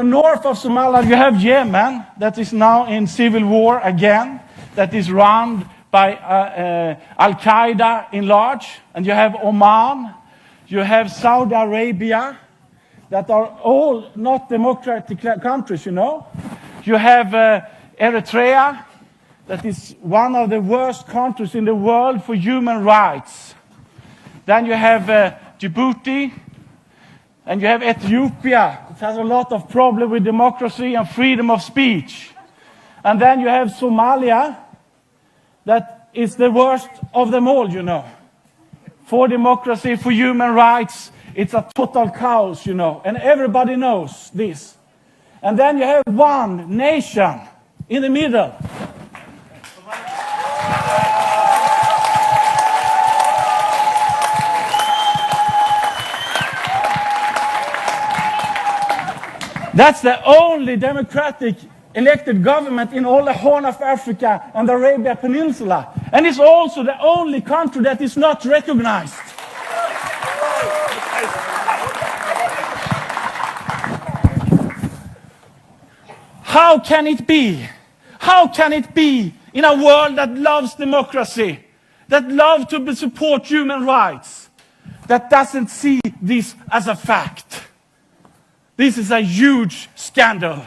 North of Somalia, you have Yemen, that is now in civil war again, that is run by Al-Qaeda in large. And you have Oman, you have Saudi Arabia, that are all not democratic countries, you know. You have Eritrea, that is one of the worst countries in the world for human rights. Then you have Djibouti, and you have Ethiopia. It has a lot of problem with democracy and freedom of speech. And then you have Somalia, that is the worst of them all, you know. For democracy, for human rights, it's a total chaos, you know. And everybody knows this. And then you have one nation in the middle. That's the only democratic elected government in all the Horn of Africa and the Arabian Peninsula. And it's also the only country that is not recognized. How can it be? How can it be in a world that loves democracy, that loves to support human rights, that doesn't see this as a fact? This is a huge scandal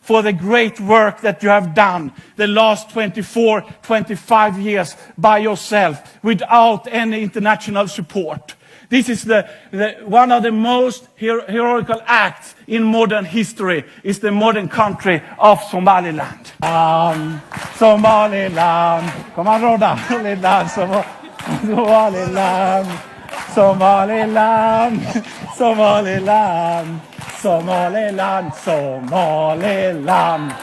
for the great work that you have done the last 24, 25 years by yourself without any international support. This is one of the most heroical acts in modern history, is the modern country of Somaliland. Somaliland, kom an Rodda, Somaliland, Somaliland, Somaliland, Somaliland, Somaliland.